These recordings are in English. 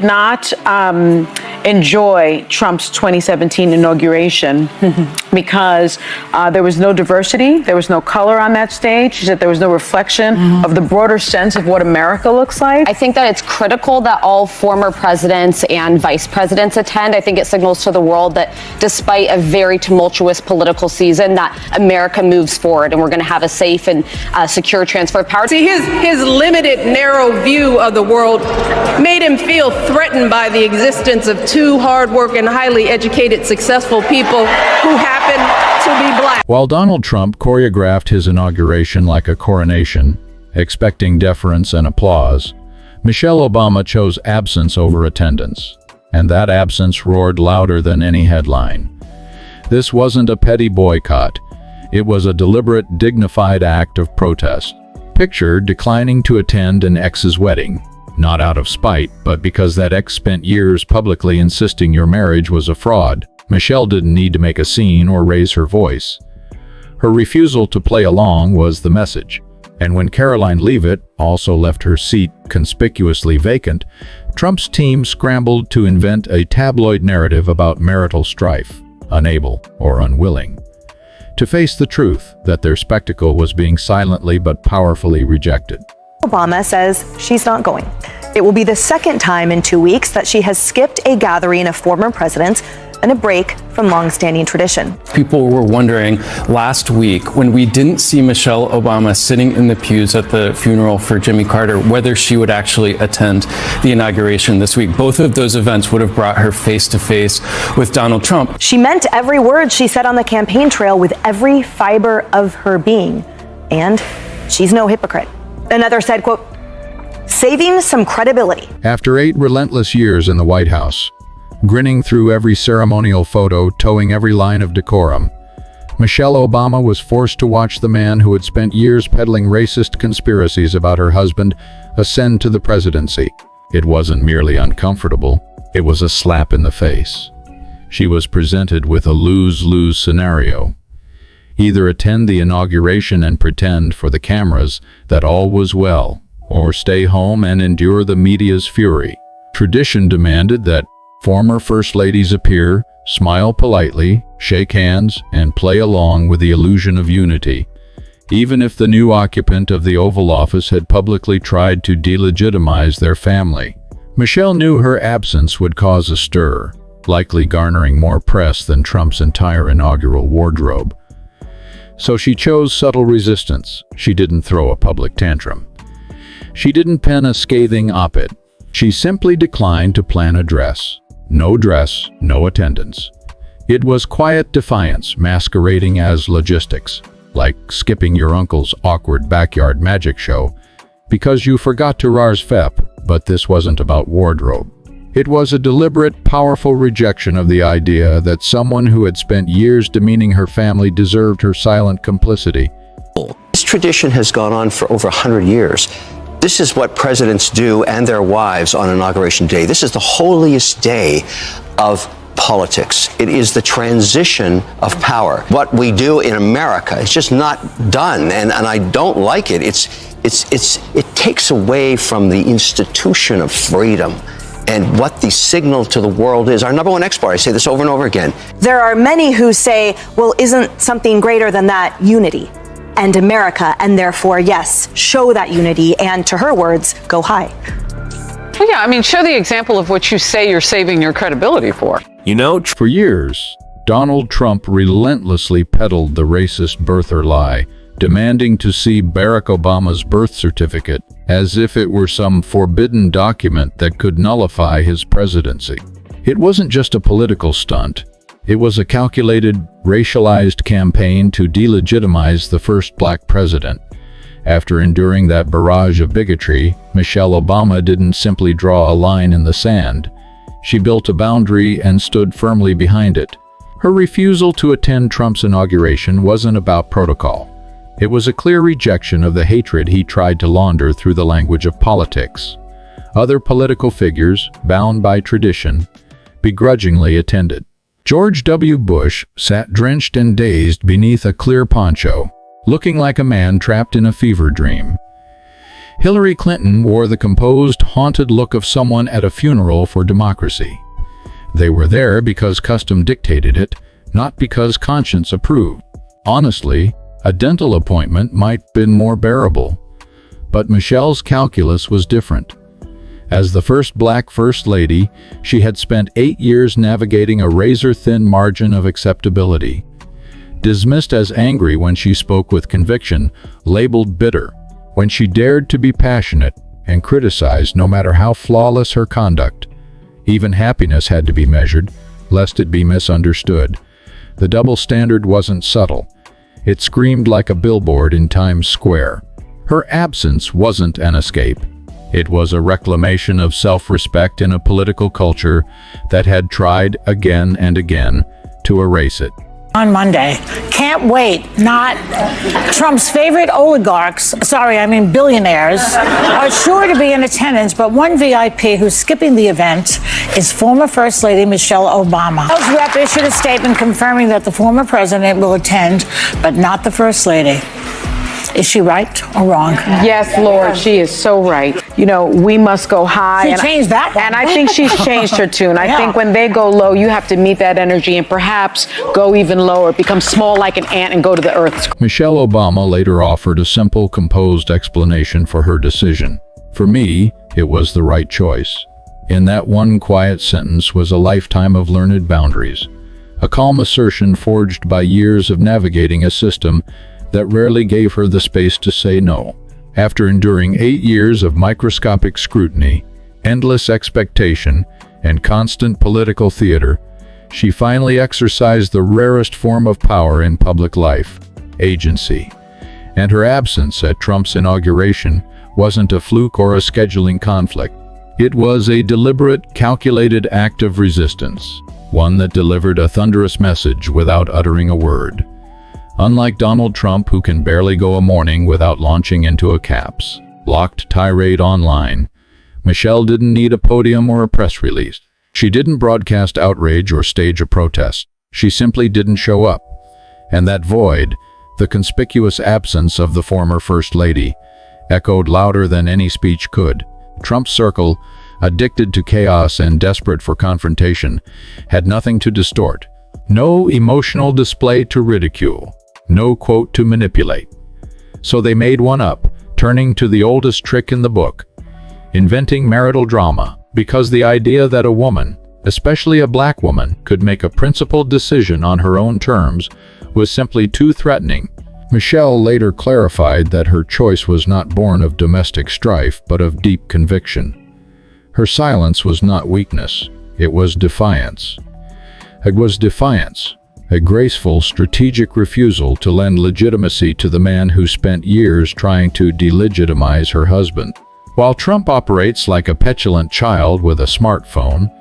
Not enjoy Trump's 2017 inauguration because there was no diversity, there was no color on that stage. She said there was no reflection of the broader sense of what America looks like. I think that it's critical that all former presidents and vice presidents attend. I think it signals to the world that despite a very tumultuous political season, that America moves forward and we're going to have a safe and secure transfer of power. See, his limited, narrow view of the world made him feel threatened by the existence of two hard-working, highly educated, successful people who happen to be black. While Donald Trump choreographed his inauguration like a coronation, expecting deference and applause, Michelle Obama chose absence over attendance, and that absence roared louder than any headline. This wasn't a petty boycott. It was a deliberate, dignified act of protest. Picture declining to attend an ex's wedding. Not out of spite, but because that ex spent years publicly insisting your marriage was a fraud. Michelle didn't need to make a scene or raise her voice. Her refusal to play along was the message. And when Karoline Leavitt also left her seat conspicuously vacant, Trump's team scrambled to invent a tabloid narrative about marital strife, unable or unwilling to face the truth that their spectacle was being silently but powerfully rejected. Obama says she's not going. It will be the second time in 2 weeks that she has skipped a gathering of former presidents and a break from long-standing tradition. People were wondering last week, when we didn't see Michelle Obama sitting in the pews at the funeral for Jimmy Carter, whether she would actually attend the inauguration this week. Both of those events would have brought her face-to-face with Donald Trump. She meant every word she said on the campaign trail with every fiber of her being. And she's no hypocrite. Another said, quote, saving some credibility. After 8 relentless years in the White House, grinning through every ceremonial photo, towing every line of decorum, Michelle Obama was forced to watch the man who had spent years peddling racist conspiracies about her husband ascend to the presidency. It wasn't merely uncomfortable, it was a slap in the face. She was presented with a lose-lose scenario. Either attend the inauguration and pretend for the cameras that all was well, or stay home and endure the media's fury. Tradition demanded that former first ladies appear, smile politely, shake hands, and play along with the illusion of unity, even if the new occupant of the Oval Office had publicly tried to delegitimize their family. Michelle knew her absence would cause a stir, likely garnering more press than Trump's entire inaugural wardrobe. So she chose subtle resistance. She didn't throw a public tantrum. She didn't pen a scathing op-ed. She simply declined to plan a dress. No dress, no attendance. It was quiet defiance masquerading as logistics, like skipping your uncle's awkward backyard magic show because you forgot to RSVP, but this wasn't about wardrobe. It was a deliberate, powerful rejection of the idea that someone who had spent years demeaning her family deserved her silent complicity. This tradition has gone on for over 100 years. This is what presidents do and their wives on Inauguration Day. This is the holiest day of politics. It is the transition of power. What we do in America is just not done, and I don't like it. It takes away from the institution of freedom and what the signal to the world is. Our number one export, I say this over and over again. There are many who say, well, isn't something greater than that unity and America, and therefore, yes, show that unity, and to her words, go high. Well, yeah, I mean, show the example of what you say you're saving your credibility for. You know, for years, Donald Trump relentlessly peddled the racist birther lie, demanding to see Barack Obama's birth certificate as if it were some forbidden document that could nullify his presidency. It wasn't just a political stunt. It was a calculated, racialized campaign to delegitimize the first black president. After enduring that barrage of bigotry, Michelle Obama didn't simply draw a line in the sand. She built a boundary and stood firmly behind it. Her refusal to attend Trump's inauguration wasn't about protocol. It was a clear rejection of the hatred he tried to launder through the language of politics. Other political figures, bound by tradition, begrudgingly attended. George W. Bush sat drenched and dazed beneath a clear poncho, looking like a man trapped in a fever dream. Hillary Clinton wore the composed, haunted look of someone at a funeral for democracy. They were there because custom dictated it, not because conscience approved. Honestly, a dental appointment might have been more bearable. But Michelle's calculus was different. As the first black First Lady, she had spent 8 years navigating a razor-thin margin of acceptability. Dismissed as angry when she spoke with conviction, labeled bitter when she dared to be passionate, and criticized no matter how flawless her conduct. Even happiness had to be measured, lest it be misunderstood. The double standard wasn't subtle. It screamed like a billboard in Times Square. Her absence wasn't an escape. It was a reclamation of self-respect in a political culture that had tried again and again to erase it. On Monday. Can't wait. Not Trump's favorite oligarchs, billionaires, are sure to be in attendance, but one VIP who's skipping the event is former First Lady Michelle Obama. The House rep issued a statement confirming that the former president will attend, but not the First Lady. Is she right or wrong? Yes, Lord, she is so right. You know, we must go high. She changed that one. And I think she's changed her tune. I think when they go low, you have to meet that energy and perhaps go even lower, become small like an ant and go to the earth. Michelle Obama later offered a simple, composed explanation for her decision. For me, it was the right choice. In that one quiet sentence was a lifetime of learned boundaries, a calm assertion forged by years of navigating a system that rarely gave her the space to say no. After enduring 8 years of microscopic scrutiny, endless expectation, and constant political theater, she finally exercised the rarest form of power in public life, agency. And her absence at Trump's inauguration wasn't a fluke or a scheduling conflict. It was a deliberate, calculated act of resistance, one that delivered a thunderous message without uttering a word. Unlike Donald Trump, who can barely go a morning without launching into a caps-locked tirade online, Michelle didn't need a podium or a press release. She didn't broadcast outrage or stage a protest. She simply didn't show up. And that void, the conspicuous absence of the former First Lady, echoed louder than any speech could. Trump's circle, addicted to chaos and desperate for confrontation, had nothing to distort. No emotional display to ridicule. No quote to manipulate. So they made one up, turning to the oldest trick in the book, inventing marital drama, because the idea that a woman, especially a black woman, could make a principled decision on her own terms was simply too threatening. Michelle later clarified that her choice was not born of domestic strife, but of deep conviction. Her silence was not weakness, it was defiance. It was defiance. A graceful, strategic refusal to lend legitimacy to the man who spent years trying to delegitimize her husband. While Trump operates like a petulant child with a smartphone,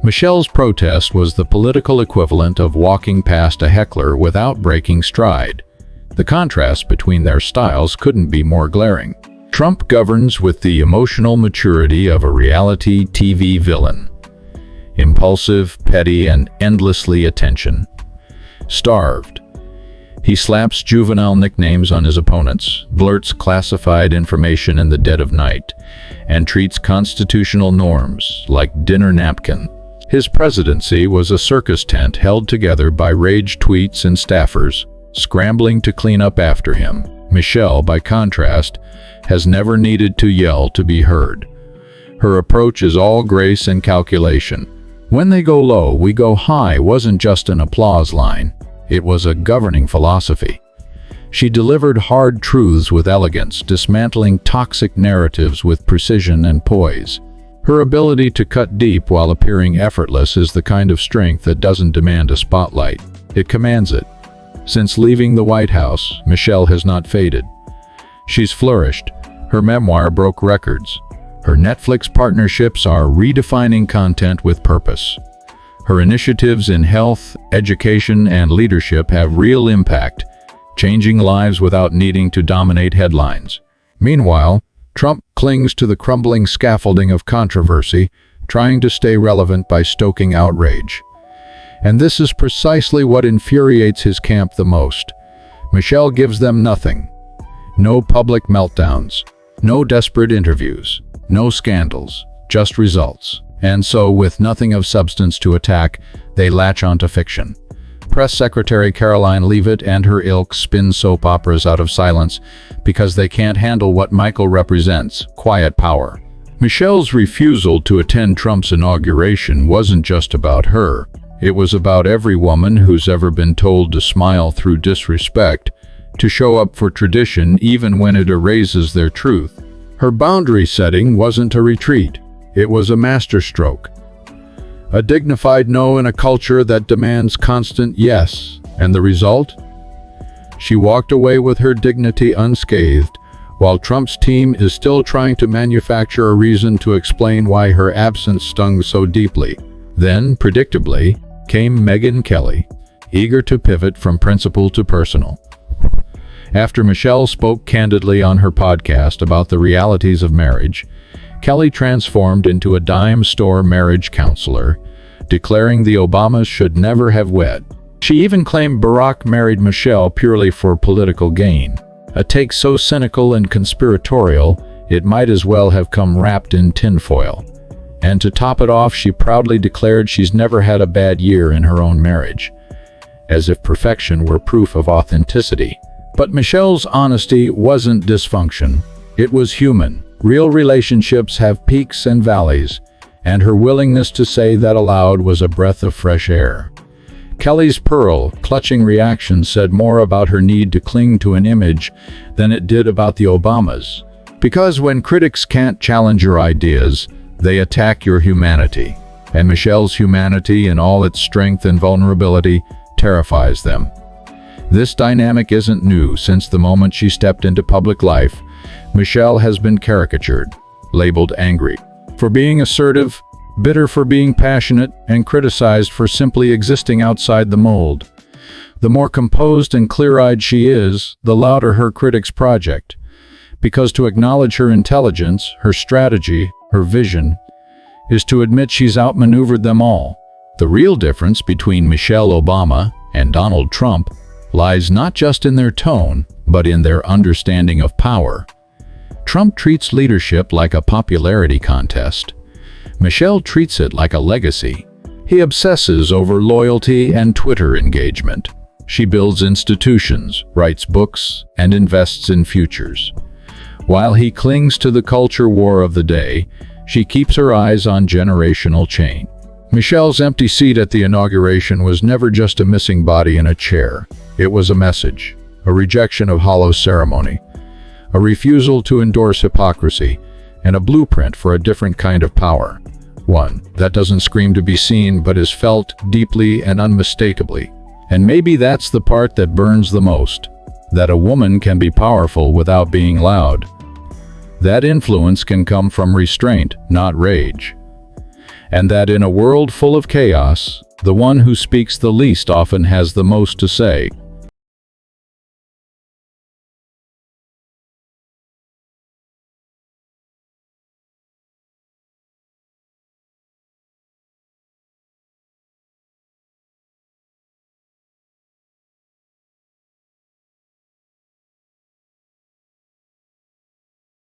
Michelle's protest was the political equivalent of walking past a heckler without breaking stride. The contrast between their styles couldn't be more glaring. Trump governs with the emotional maturity of a reality TV villain. Impulsive, petty, and endlessly attention-starved. He slaps juvenile nicknames on his opponents, blurts classified information in the dead of night, and treats constitutional norms like dinner napkin. His presidency was a circus tent held together by rage tweets and staffers, scrambling to clean up after him. Michelle, by contrast, has never needed to yell to be heard. Her approach is all grace and calculation. When they go low, we go high wasn't just an applause line. It was a governing philosophy. She delivered hard truths with elegance, dismantling toxic narratives with precision and poise. Her ability to cut deep while appearing effortless is the kind of strength that doesn't demand a spotlight. It commands it. Since leaving the White House, Michelle has not faded. She's flourished. Her memoir broke records. Her Netflix partnerships are redefining content with purpose. Her initiatives in health, education, and leadership have real impact, changing lives without needing to dominate headlines. Meanwhile, Trump clings to the crumbling scaffolding of controversy, trying to stay relevant by stoking outrage. And this is precisely what infuriates his camp the most. Michelle gives them nothing. No public meltdowns. No desperate interviews, no scandals, just results. And so, with nothing of substance to attack, they latch onto fiction. Press Secretary Karoline Leavitt and her ilk spin soap operas out of silence because they can't handle what Michael represents, quiet power. Michelle's refusal to attend Trump's inauguration wasn't just about her. It was about every woman who's ever been told to smile through disrespect, to show up for tradition even when it erases their truth. Her boundary setting wasn't a retreat. It was a masterstroke. A dignified no in a culture that demands constant yes. And the result? She walked away with her dignity unscathed, while Trump's team is still trying to manufacture a reason to explain why her absence stung so deeply. Then, predictably, came Megyn Kelly, eager to pivot from principle to personal. After Michelle spoke candidly on her podcast about the realities of marriage, Kelly transformed into a dime store marriage counselor, declaring the Obamas should never have wed. She even claimed Barack married Michelle purely for political gain, a take so cynical and conspiratorial it might as well have come wrapped in tinfoil. And to top it off, she proudly declared she's never had a bad year in her own marriage, as if perfection were proof of authenticity. But Michelle's honesty wasn't dysfunction. It was human. Real relationships have peaks and valleys, and her willingness to say that aloud was a breath of fresh air. Kelly's pearl-clutching reaction said more about her need to cling to an image than it did about the Obamas. Because when critics can't challenge your ideas, they attack your humanity. And Michelle's humanity in all its strength and vulnerability terrifies them. This dynamic isn't new. Since the moment she stepped into public life, Michelle has been caricatured, labeled angry for being assertive, bitter for being passionate, and criticized for simply existing outside the mold. The more composed and clear-eyed she is, the louder her critics project. Because to acknowledge her intelligence, her strategy, her vision, is to admit she's outmaneuvered them all. The real difference between Michelle Obama and Donald Trump lies not just in their tone, but in their understanding of power. Trump treats leadership like a popularity contest. Michelle treats it like a legacy. He obsesses over loyalty and Twitter engagement. She builds institutions, writes books, and invests in futures. While he clings to the culture war of the day, she keeps her eyes on generational change. Michelle's empty seat at the inauguration was never just a missing body in a chair. It was a message, a rejection of hollow ceremony, a refusal to endorse hypocrisy, and a blueprint for a different kind of power. One that doesn't scream to be seen but is felt deeply and unmistakably. And maybe that's the part that burns the most, that a woman can be powerful without being loud. That influence can come from restraint, not rage. And that in a world full of chaos, the one who speaks the least often has the most to say.